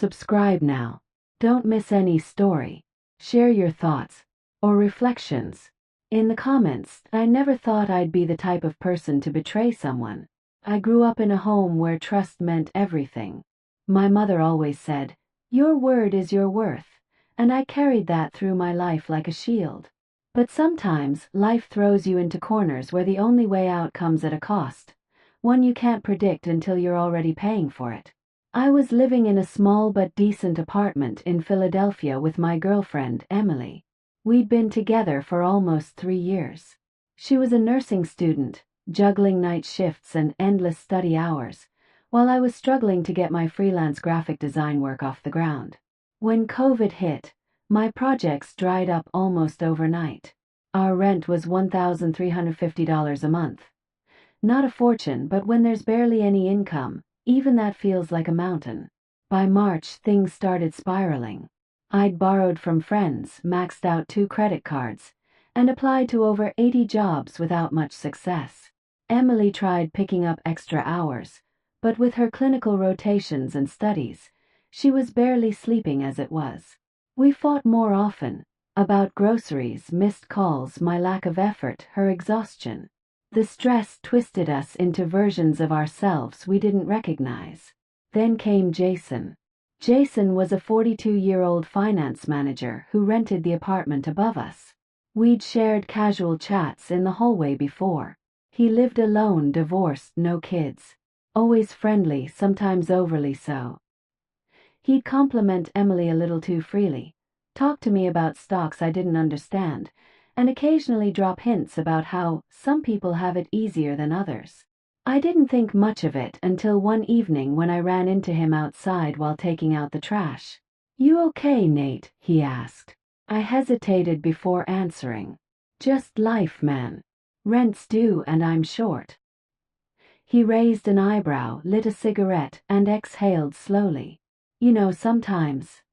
Subscribe now. Don't miss any story. Share your thoughts or reflections in the comments. I never thought I'd be the type of person to betray someone. I grew up in a home where trust meant everything. My mother always said, "Your word is your worth," and I carried that through my life like a shield. But sometimes life throws you into corners where the only way out comes at a cost, one you can't predict until you're already paying for it. I was living in a small but decent apartment in Philadelphia with my girlfriend, Emily. We'd been together for almost 3 years. She was a nursing student, juggling night shifts and endless study hours, while I was struggling to get my freelance graphic design work off the ground. When COVID hit, my projects dried up almost overnight. Our rent was $1,350 a month. Not a fortune, but when there's barely any income, even that feels like a mountain. By March, things started spiraling. I'd borrowed from friends, maxed out 2 credit cards, and applied to over 80 jobs without much success. Emily tried picking up extra hours, but with her clinical rotations and studies, she was barely sleeping as it was. We fought more often, about groceries, missed calls, my lack of effort, her exhaustion. The stress twisted us into versions of ourselves we didn't recognize. Then came Jason. Jason was a 42-year-old finance manager who rented the apartment above us. We'd shared casual chats in the hallway before. He lived alone, divorced, no kids. Always friendly, sometimes overly so. He'd compliment Emily a little too freely, talk to me about stocks I didn't understand, and occasionally drop hints about how some people have it easier than others. I didn't think much of it until one evening when I ran into him outside while taking out the trash. "You okay, Nate?" he asked. I hesitated before answering. "Just life, man. Rent's due and I'm short." He raised an eyebrow, lit a cigarette, and exhaled slowly. "You know, sometimes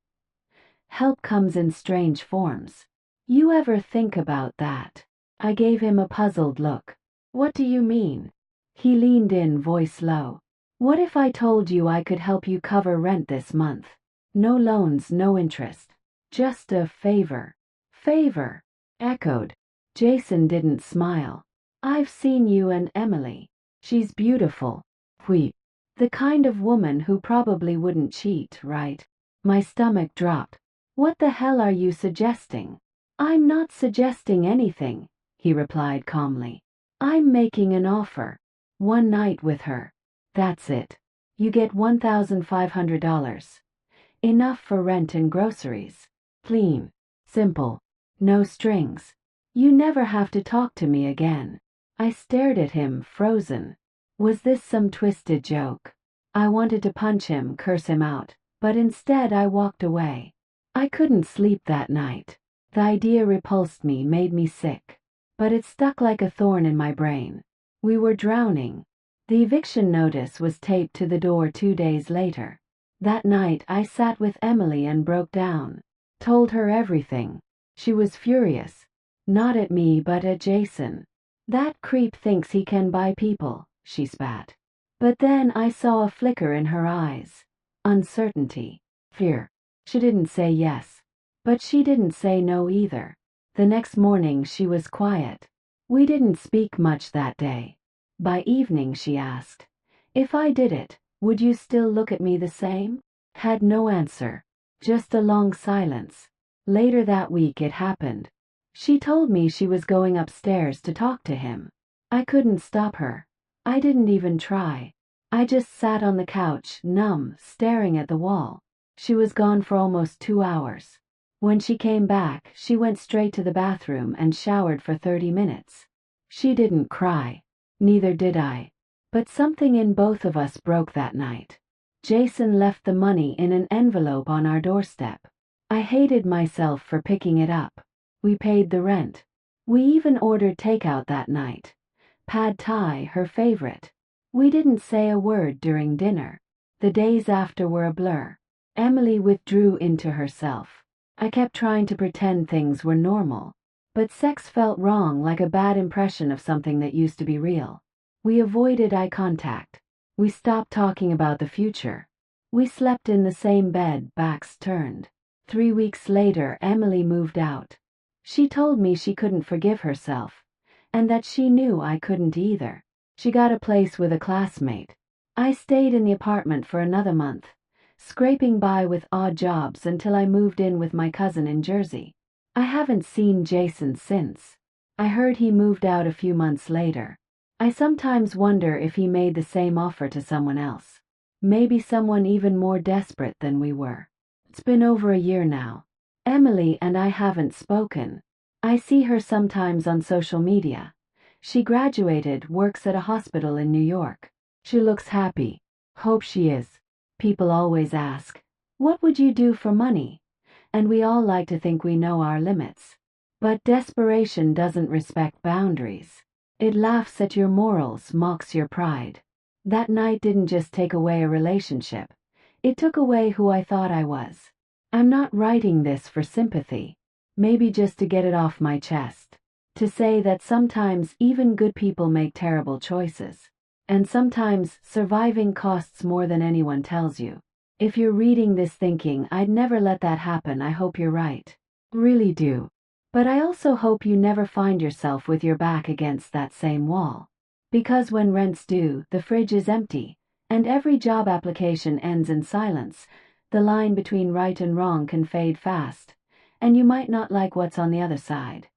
help comes in strange forms. You ever think about that?" I gave him a puzzled look. "What do you mean?" He leaned in, voice low. "What if I told you I could help you cover rent this month? No loans, no interest. Just a favor." "Favor?" echoed. Jason didn't smile. "I've seen you and Emily. She's beautiful. Wheep. The kind of woman who probably wouldn't cheat, right?" My stomach dropped. "What the hell are you suggesting?" "I'm not suggesting anything," he replied calmly. "I'm making an offer. One night with her. That's it. You get $1,500. Enough for rent and groceries. Clean. Simple. No strings. You never have to talk to me again." I stared at him, frozen. Was this some twisted joke? I wanted to punch him, curse him out, but instead I walked away. I couldn't sleep that night. The idea repulsed me, made me sick. But it stuck like a thorn in my brain. We were drowning. The eviction notice was taped to the door 2 days later. That night I sat with Emily and broke down. Told her everything. She was furious. Not at me but at Jason. "That creep thinks he can buy people," she spat. But then I saw a flicker in her eyes. Uncertainty. Fear. She didn't say yes. But she didn't say no either. The next morning she was quiet. We didn't speak much that day. By evening she asked, "If I did it, would you still look at me the same?" Had no answer. Just a long silence. Later that week it happened. She told me she was going upstairs to talk to him. I couldn't stop her. I didn't even try. I just sat on the couch, numb, staring at the wall. She was gone for almost 2 hours. When she came back, she went straight to the bathroom and showered for 30 minutes. She didn't cry. Neither did I. But something in both of us broke that night. Jason left the money in an envelope on our doorstep. I hated myself for picking it up. We paid the rent. We even ordered takeout that night. Pad Thai, her favorite. We didn't say a word during dinner. The days after were a blur. Emily withdrew into herself. I kept trying to pretend things were normal. But sex felt wrong, like a bad impression of something that used to be real. We avoided eye contact. We stopped talking about the future. We slept in the same bed, backs turned. 3 weeks later, Emily moved out. She told me she couldn't forgive herself, and that she knew I couldn't either. She got a place with a classmate. I stayed in the apartment for another month, scraping by with odd jobs until I moved in with my cousin in Jersey. I haven't seen Jason since. I heard he moved out a few months later. I sometimes wonder if he made the same offer to someone else. Maybe someone even more desperate than we were. It's been over a year now. Emily and I haven't spoken. I see her sometimes on social media. She graduated, works at a hospital in New York. She looks happy. Hope she is. People always ask, what would you do for money? And we all like to think we know our limits. But desperation doesn't respect boundaries. It laughs at your morals, mocks your pride. That night didn't just take away a relationship. It took away who I thought I was. I'm not writing this for sympathy. Maybe just to get it off my chest. To say that sometimes even good people make terrible choices. And sometimes surviving costs more than anyone tells you. If you're reading this thinking, I'd never let that happen, I hope you're right. Really do. But I also hope you never find yourself with your back against that same wall. Because when rent's due, the fridge is empty, and every job application ends in silence, the line between right and wrong can fade fast, and you might not like what's on the other side.